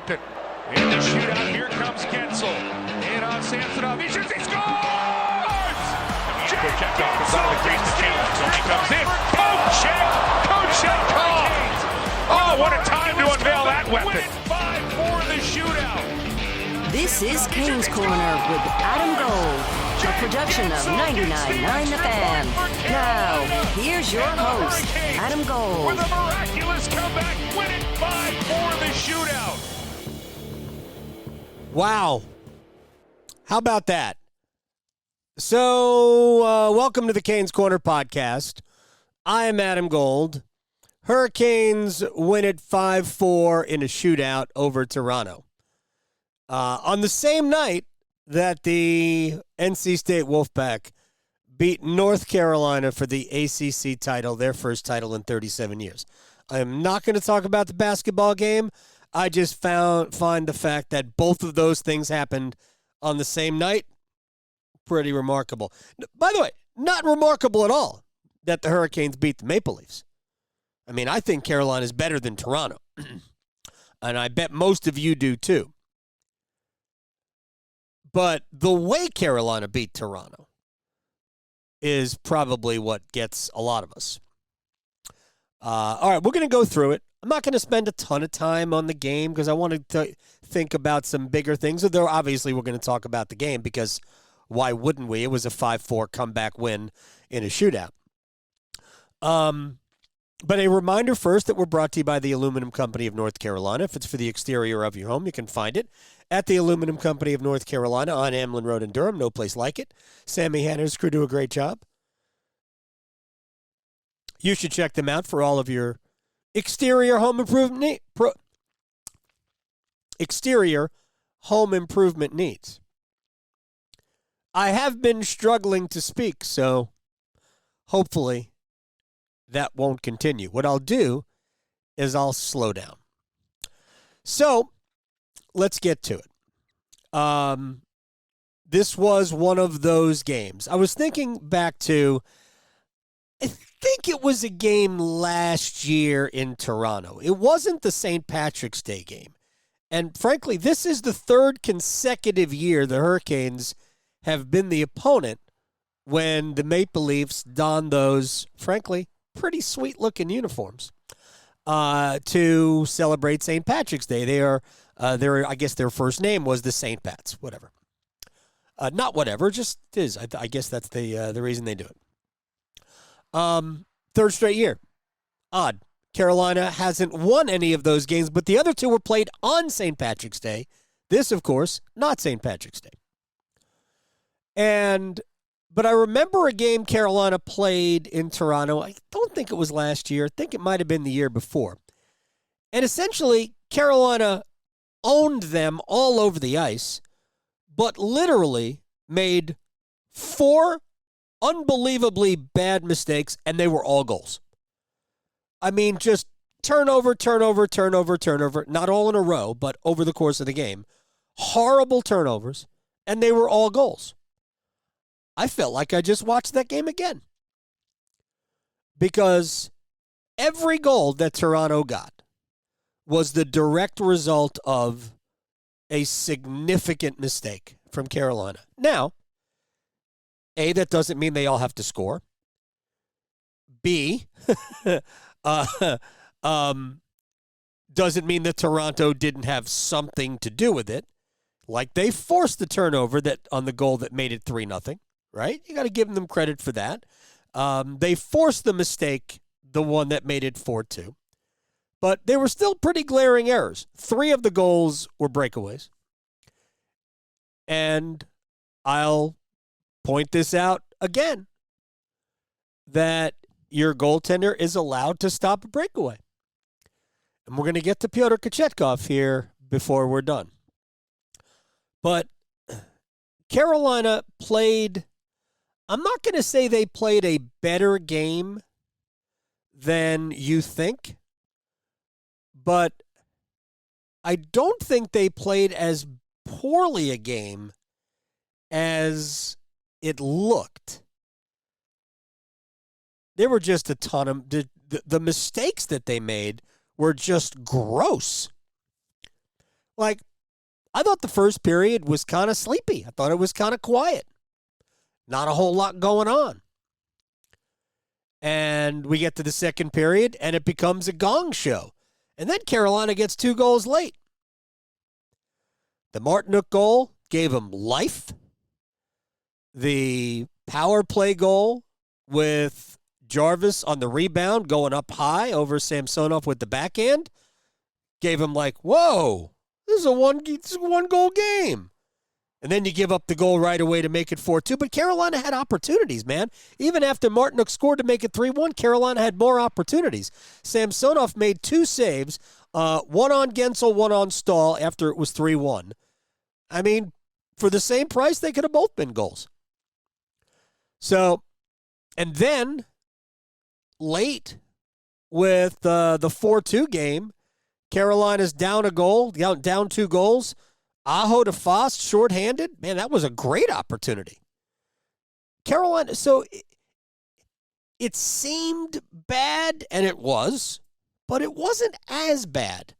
weapon. In the shootout, here comes Guentzel. In on Samsonov. He shoots, he scores! Kochetkov is out of the crease to challenge. Tony comes in. Kochetkov! Oh, what a time to unveil that weapon. 5-4 the shootout. This is Kane's Corner with Adam Gold, a production of 99.9 The Fan. Now, here's your host, Adam Gold. With a miraculous comeback, winning 5-4 the shootout. Wow. How about that? So, welcome to the Kane's Corner podcast. I am Adam Gold. Hurricanes win it 5-4 in a shootout over Toronto. On the same night that the NC State Wolfpack beat North Carolina for the ACC title, their first title in 37 years. I am not going to talk about the basketball game. I just find the fact that both of those things happened on the same night pretty remarkable. By the way, not remarkable at all that the Hurricanes beat the Maple Leafs. I mean, I think Carolina is better than Toronto, and I bet most of you do too. But the way Carolina beat Toronto is probably what gets a lot of us. All right, we're going to go through it. I'm not going to spend a ton of time on the game because I wanted to think about some bigger things. Although obviously we're going to talk about the game because why wouldn't we? It was a 5-4 comeback win in a shootout. But a reminder first that we're brought to you by the Aluminum Company of North Carolina. If it's for the exterior of your home, you can find it at the Aluminum Company of North Carolina on Amlin Road in Durham. No place like it. Sammy Hanna's crew do a great job. You should check them out for all of your exterior home improvement needs. I have been struggling to speak, so hopefully that won't continue. What I'll do is I'll slow down. So let's get to it. This was one of those games. I was thinking back to, I think it was a game last year in Toronto. It wasn't the St. Patrick's Day game. And frankly, this is the third consecutive year the Hurricanes have been the opponent when the Maple Leafs don those, frankly, pretty sweet-looking uniforms to celebrate St. Patrick's Day. They are, I guess their first name was the St. Pats, whatever. Not whatever, just is. I guess that's the reason they do it. Third straight year. Odd. Carolina hasn't won any of those games, but the other two were played on St. Patrick's Day. This, of course, not St. Patrick's Day. But I remember a game Carolina played in Toronto. I don't think it was last year. I think it might have been the year before. And essentially, Carolina owned them all over the ice, but literally made 4 unbelievably bad mistakes, and they were all goals. I mean, just turnover, not all in a row, but over the course of the game. Horrible turnovers, and they were all goals. I felt like I just watched that game again. Because every goal that Toronto got was the direct result of a significant mistake from Carolina. Now, A, that doesn't mean they all have to score. B, doesn't mean that Toronto didn't have something to do with it. Like they forced the turnover that on the goal that made it 3-0, right? You got to give them credit for that. They forced the mistake, the one that made it 4-2. But they were still pretty glaring errors. 3 of the goals were breakaways. And I'll point this out again, that your goaltender is allowed to stop a breakaway. And we're going to get to Pyotr Kochetkov here before we're done. But Carolina played, I'm not going to say they played a better game than you think, but I don't think they played as poorly a game as it looked. There were just a ton of the mistakes that they made were just gross. Like, I thought the first period was kind of sleepy. I thought it was kind of quiet. Not a whole lot going on. And we get to the second period, and it becomes a gong show. And then Carolina gets 2 goals late. The Martinook goal gave him life. The power play goal with Jarvis on the rebound going up high over Samsonov with the backhand gave him like, whoa, this is a one-goal game. And then you give up the goal right away to make it 4-2. But Carolina had opportunities, man. Even after Martinook scored to make it 3-1, Carolina had more opportunities. Samsonov made 2 saves, one on Guentzel, one on Stahl after it was 3-1. I mean, for the same price, they could have both been goals. So, and then late with the 4-2 game, Carolina's down a goal, down 2 goals. Aho to Fost, shorthanded. Man, that was a great opportunity. Carolina, so it seemed bad, and it was, but it wasn't as bad.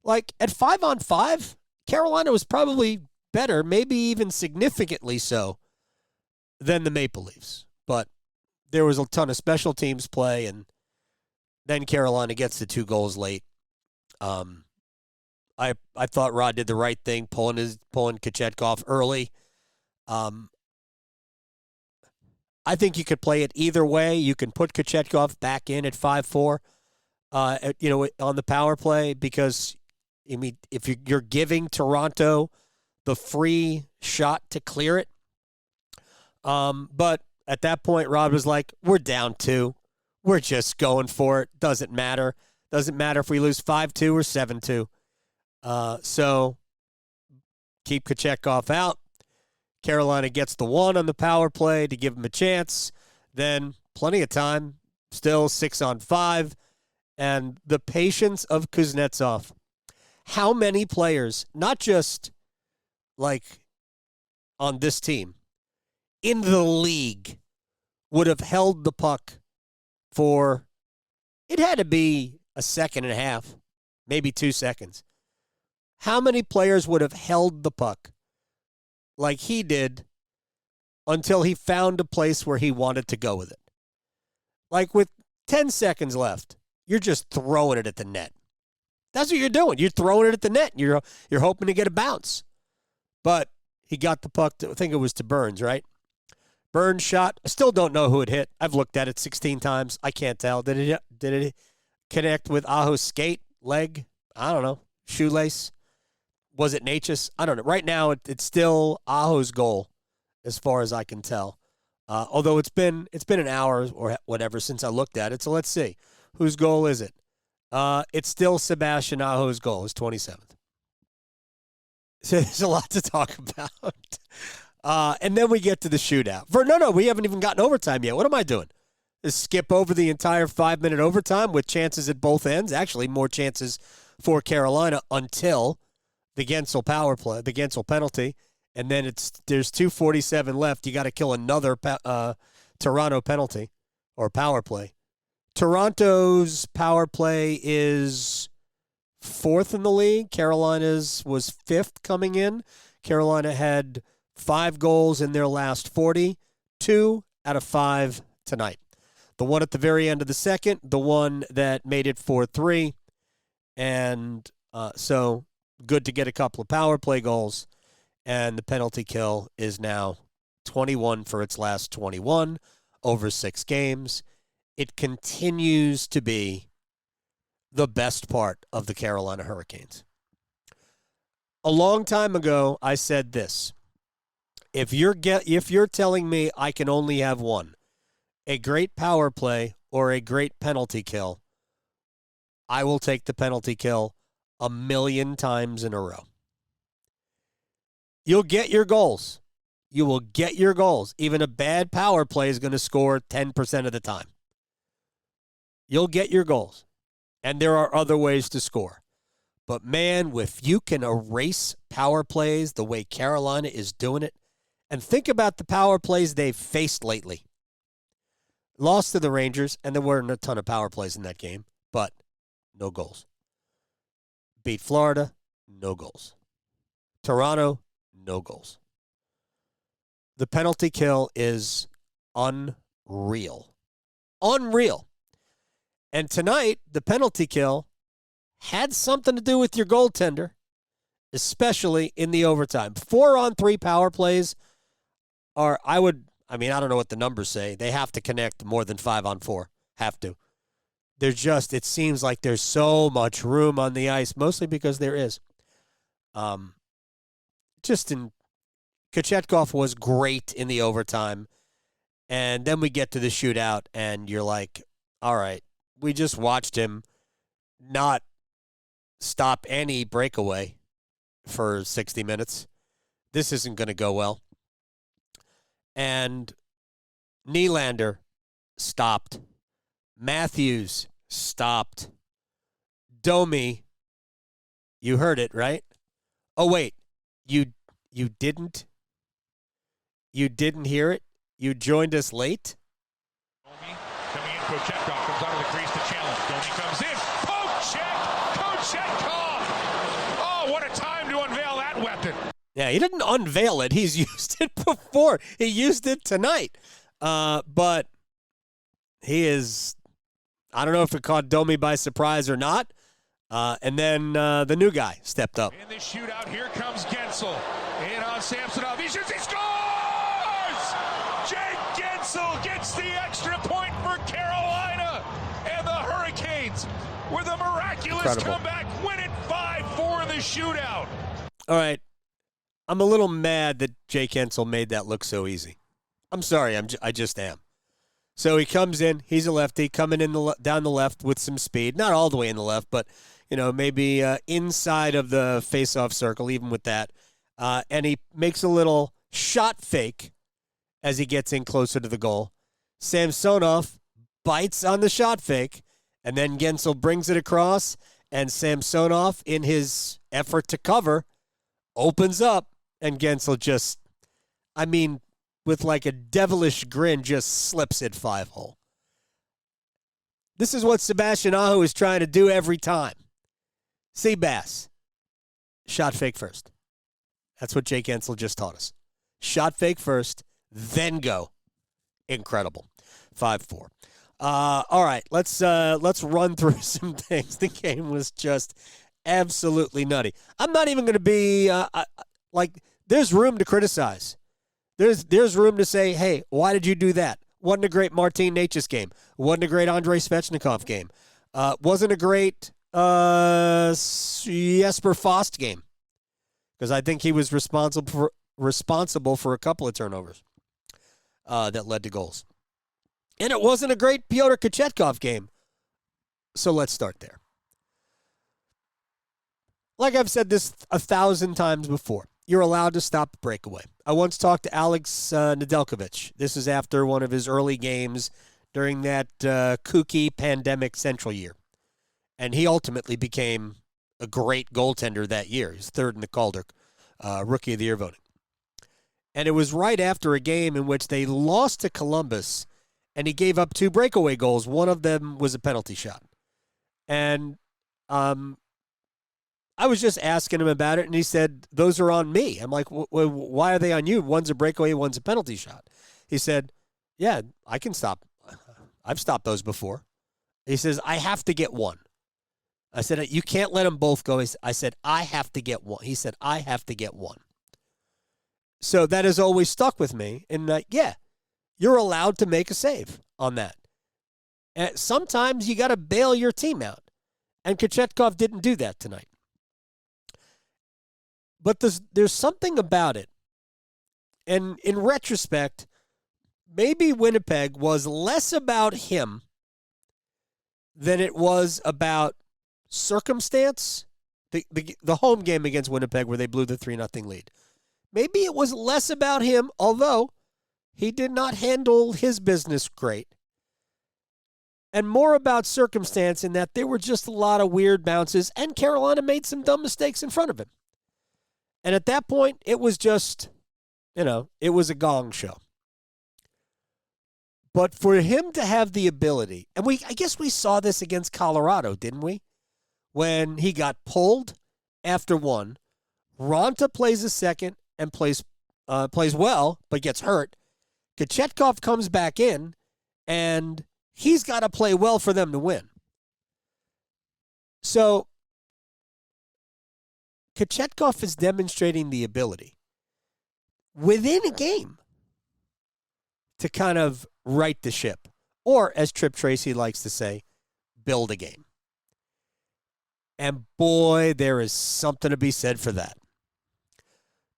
Like, at 5-on-5, Carolina was probably better, maybe even significantly so, than the Maple Leafs. But there was a ton of special teams play, and then Carolina gets the 2 goals late. I thought Rod did the right thing, pulling Kochetkov early. I think you could play it either way. You can put Kochetkov back in at 5-4, on the power play, because I mean, if you're giving Toronto the free shot to clear it, but at that point, Rod was like, "We're down 2. We're just going for it. Doesn't matter. Doesn't matter if we lose 5-2 or 7-2." So keep Kochetkov out. Carolina gets the 1 on the power play to give him a chance. Then plenty of time, still 6-on-5. And the patience of Kuznetsov. How many players, not just like on this team, in the league would have held the puck for, it had to be a second and a half, maybe 2 seconds. How many players would have held the puck like he did until he found a place where he wanted to go with it? Like with 10 seconds left, you're just throwing it at the net. That's what you're doing. You're throwing it at the net. You're hoping to get a bounce. But he got the puck to, I think it was to Burns, right? Burns shot. I still don't know who it hit. I've looked at it 16 times. I can't tell. Did it connect with Aho's skate, leg? I don't know. Shoelace? Was it Natchez? I don't know. Right now, it's still Aho's goal, as far as I can tell. Although it's been an hour or whatever since I looked at it. So let's see. Whose goal is it? It's still Sebastian Aho's goal. His 27th. So there's a lot to talk about. And then we get to the shootout. No, we haven't even gotten overtime yet. What am I doing? Just skip over the entire 5-minute overtime with chances at both ends. Actually, more chances for Carolina until the Guentzel power play, the Guentzel penalty, and then there's 2:47 left. You got to kill another Toronto penalty or power play. Toronto's power play is 4th in the league. Carolina's was 5th coming in. Carolina had 5 goals in their last 40, 2 out of 5 tonight. The one at the very end of the second, the one that made it 4-3, and so good to get a couple of power play goals, and the penalty kill is now 21 for its last 21 over 6 games. It continues to be the best part of the Carolina Hurricanes. A long time ago, I said this. If you're telling me I can only have one, a great power play or a great penalty kill, I will take the penalty kill 1,000,000 times in a row. You'll get your goals. You will get your goals. Even a bad power play is going to score 10% of the time. You'll get your goals. And there are other ways to score. But, man, if you can erase power plays the way Carolina is doing it, and think about the power plays they've faced lately. Lost to the Rangers, and there weren't a ton of power plays in that game, but no goals. Beat Florida, no goals. Toronto, no goals. The penalty kill is unreal. Unreal. And tonight, the penalty kill had something to do with your goaltender, especially in the overtime. 4-on-3 power plays are, I don't know what the numbers say. They have to connect more than 5-on-4. Have to. It seems like there's so much room on the ice, mostly because there is. Kochetkov was great in the overtime. And then we get to the shootout, and you're like, all right, we just watched him not stop any breakaway for 60 minutes. This isn't going to go well. And Nylander stopped. Matthews stopped. Domi, you heard it, right? Oh, wait, you didn't? You didn't hear it? You joined us late? Domi coming in, Kochetkov comes out of the crease to challenge. Domi comes in. Kochetkov! Oh, what a time to unveil that weapon. Yeah, he didn't unveil it. He's used it before. He used it tonight. But he is, I don't know if it caught Domi by surprise or not. And then the new guy stepped up. In the shootout, here comes Guentzel. In on Samsonov. He shoots, he scores! Jake Guentzel gets the extra point for Carolina. And the Hurricanes, with a miraculous comeback, win it 5-4 in the shootout. All right. I'm a little mad that Jake Guentzel made that look so easy. I'm sorry. I just am. So he comes in. He's a lefty coming in down the left with some speed. Not all the way in the left, but maybe inside of the face-off circle, even with that. And he makes a little shot fake as he gets in closer to the goal. Samsonov bites on the shot fake, and then Guentzel brings it across, and Samsonov, in his effort to cover, opens up, and Guentzel just, with like a devilish grin, just slips it 5-hole. This is what Sebastian Aho is trying to do every time. Seabass, shot fake first. That's what Jake Guentzel just taught us. Shot fake first, then go. Incredible. 5-4. All right, let's run through some things. The game was just absolutely nutty. I'm not even going to be there's room to criticize. There's room to say, hey, why did you do that? Wasn't a great Martin Necas game. Wasn't a great Andrei Svechnikov game. Wasn't a great Jesper Fast game, because I think he was responsible for a couple of turnovers that led to goals. And it wasn't a great Pyotr Kochetkov game. So let's start there. Like I've said this 1,000 times before, you're allowed to stop a breakaway. I once talked to Alex Nedeljkovic. This is after one of his early games during that kooky pandemic Central year. And he ultimately became a great goaltender that year. He's third in the Calder Rookie of the Year voting. And it was right after a game in which they lost to Columbus, and he gave up 2 breakaway goals. One of them was a penalty shot. And I was just asking him about it, and he said, those are on me. I'm like, why are they on you? One's a breakaway, one's a penalty shot. He said, yeah, I can stop. I've stopped those before. He says, I have to get one. I said, you can't let them both go. I said, I have to get one. He said, I have to get one. So that has always stuck with me. And yeah, you're allowed to make a save on that. And sometimes you got to bail your team out. And Kochetkov didn't do that tonight. But there's something about it. And in retrospect, maybe Winnipeg was less about him than it was about circumstance. The home game against Winnipeg where they blew the 3-0 lead. Maybe it was less about him, although he did not handle his business great. And more about circumstance in that there were just a lot of weird bounces, and Carolina made some dumb mistakes in front of him. And at that point, it was just, it was a gong show. But for him to have the ability, and I guess we saw this against Colorado, didn't we? When he got pulled after one. Ronta plays a second and plays well, but gets hurt. Kochetkov comes back in, and he's got to play well for them to win. So Kochetkov is demonstrating the ability within a game to kind of right the ship, or as Trip Tracy likes to say, build a game. And boy, there is something to be said for that.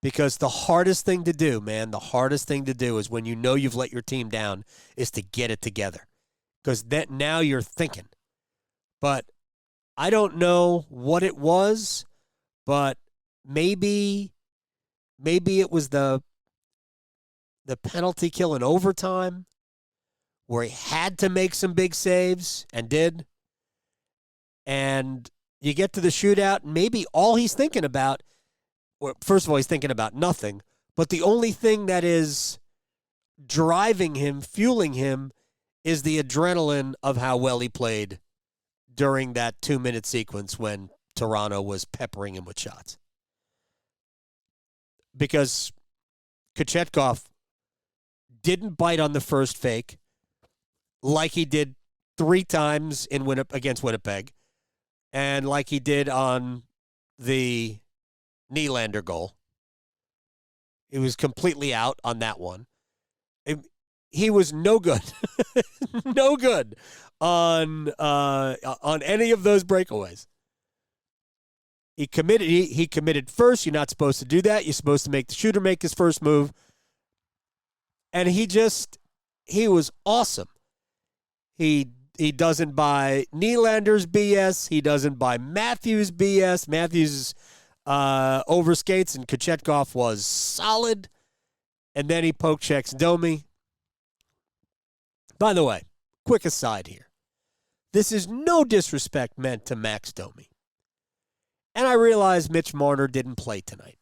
Because the hardest thing to do, man, the hardest thing to do is when you know you've let your team down is to get it together. Because now you're thinking. But I don't know what it was, but maybe it was the penalty kill in overtime where he had to make some big saves and did. And you get to the shootout, and maybe all he's thinking about, well, first of all, he's thinking about nothing, but the only thing that is driving him, fueling him, is the adrenaline of how well he played during that 2-minute sequence when Toronto was peppering him with shots. Because Kochetkov didn't bite on the first fake like he did 3 times against Winnipeg, and like he did on the Nylander goal. He was completely out on that one. He was no good. No good on any of those breakaways. He committed first. You're not supposed to do that. You're supposed to make the shooter make his first move. And he was awesome. He doesn't buy Nylander's BS. He doesn't buy Matthews' BS. Matthews overskates, and Kochetkov was solid. And then he poke checks Domi. By the way, quick aside here. This is no disrespect meant to Max Domi. And I realize Mitch Marner didn't play tonight.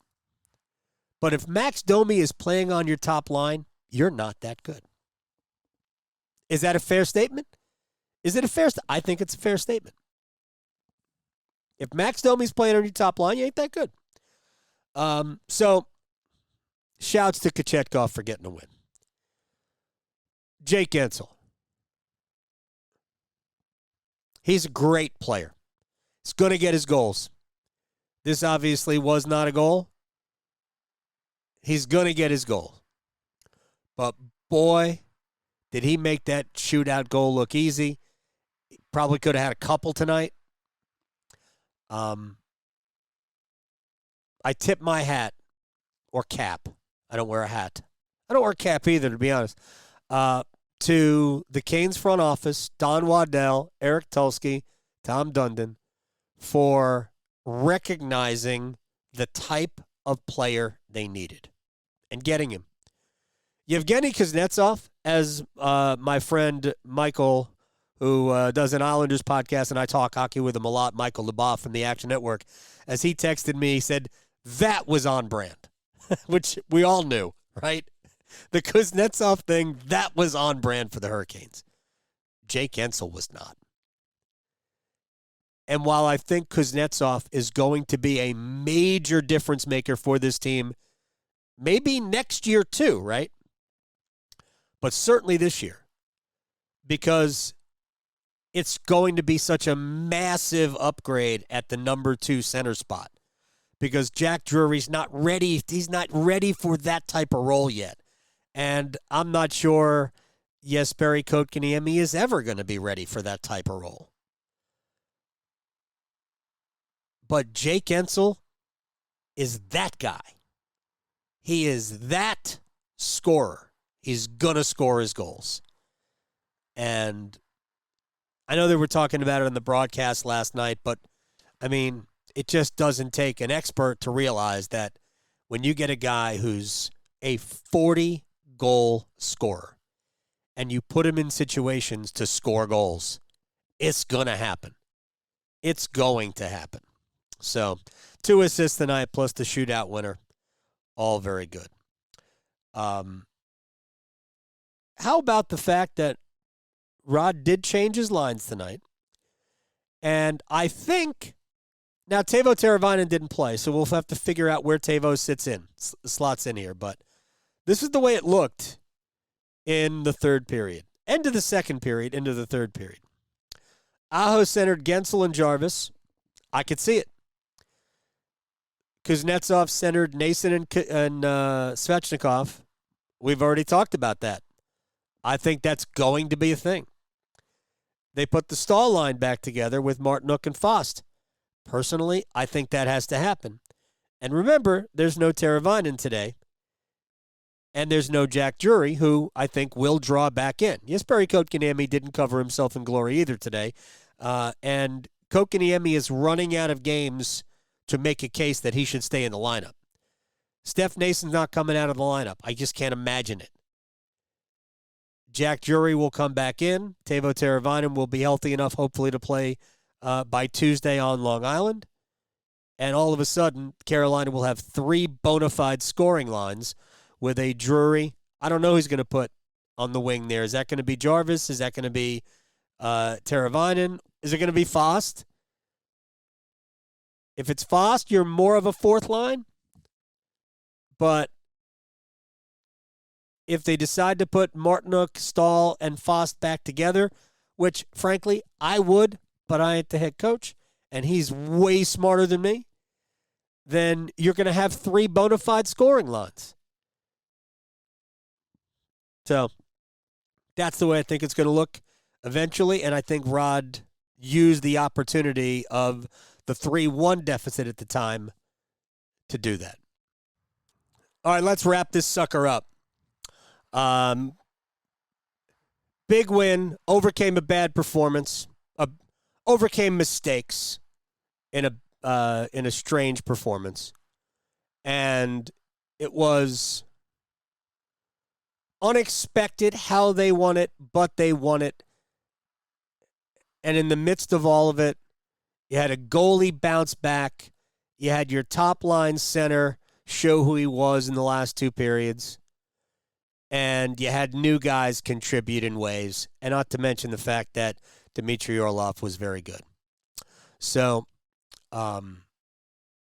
But if Max Domi is playing on your top line, you're not that good. Is that a fair statement? Is it a fair statement? I think it's a fair statement. If Max Domi's playing on your top line, you ain't that good. So, shouts to Kochetkov for getting a win. Jake Guentzel. He's a great player. He's going to get his goals. This obviously was not a goal. He's going to get his goal. But boy, did he make that shootout goal look easy. Probably could have had a couple tonight. I tip my hat, or cap. I don't wear a hat. I don't wear a cap either, to be honest. To the Canes front office, Don Waddell, Eric Tulsky, Tom Dundon, for recognizing the type of player they needed and getting him. Yevgeny Kuznetsov, as my friend Michael, who does an Islanders podcast, and I talk hockey with him a lot, Michael Leboff from the Action Network, as he texted me, he said, that was on brand, which we all knew, right? The Kuznetsov thing, that was on brand for the Hurricanes. Jake Guentzel was not. And while I think Kuznetsov is going to be a major difference maker for this team, maybe next year too, right? But certainly this year, because it's going to be such a massive upgrade at the number 2 center spot. Because Jack Drury's not ready. He's not ready for that type of role yet. And I'm not sure Jesperi Kotkaniemi is ever going to be ready for that type of role. But Jake Guentzel is that guy. He is that scorer. He's going to score his goals. And I know they were talking about it on the broadcast last night, but, I mean, it just doesn't take an expert to realize that when you get a guy who's a 40-goal scorer and you put him in situations to score goals, it's going to happen. It's going to happen. So, 2 assists tonight plus the shootout winner. All very good. How about the fact that Rod did change his lines tonight? And I think Now, Teuvo Teravainen didn't play, so we'll have to figure out where Teuvo slots in here. But this is the way it looked in the third period. End of the second period, into the third period. Aho centered Guentzel and Jarvis. I could see it. Kuznetsov centered Nason and Svechnikov. We've already talked about that. I think that's going to be a thing. They put the Stahl line back together with Martinook and Fost. Personally, I think that has to happen. And remember, there's no Teravainen today. And there's no Jack Drury, who I think will draw back in. Jesperi Kotkaniemi didn't cover himself in glory either today. And Kotkaniemi is running out of games to make a case that he should stay in the lineup. Steph Nason's not coming out of the lineup. I just can't imagine it. Jack Drury will come back in. Teuvo Teravainen will be healthy enough, hopefully, to play by Tuesday on Long Island. And all of a sudden, Carolina will have 3 bona fide scoring lines with a Drury. I don't know who's going to put on the wing there. Is that going to be Jarvis? Is that going to be Teravainen? Is it going to be Fost? If it's Fost, you're more of a fourth line. But if they decide to put Martinook, Stahl, and Fost back together, which, frankly, I would, but I ain't the head coach, and he's way smarter than me, then you're going to have 3 bona fide scoring lines. So that's the way I think it's going to look eventually, and I think Rod used the opportunity of the 3-1 deficit at the time to do that. All right, let's wrap this sucker up. Big win, overcame a bad performance, overcame mistakes in a strange performance, and it was unexpected how they won it, but they won it. And in the midst of all of it, you had a goalie bounce back. You had your top line center show who he was in the last 2 periods. And you had new guys contribute in ways, and not to mention the fact that Dmitry Orlov was very good. So,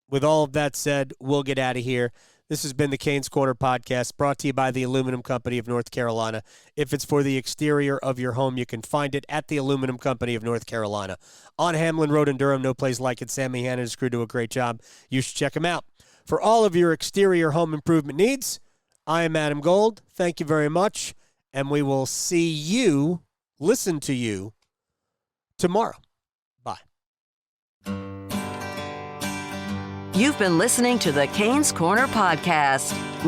with all of that said, we'll get out of here. This has been the Canes Corner Podcast, brought to you by the Aluminum Company of North Carolina. If it's for the exterior of your home, you can find it at the Aluminum Company of North Carolina. On Hamlin Road in Durham, no place like it. Sammy Hanna and his crew do a great job. You should check them out. For all of your exterior home improvement needs, I am Adam Gold. Thank you very much, and we will listen to you tomorrow. Bye. You've been listening to the Canes Corner Podcast.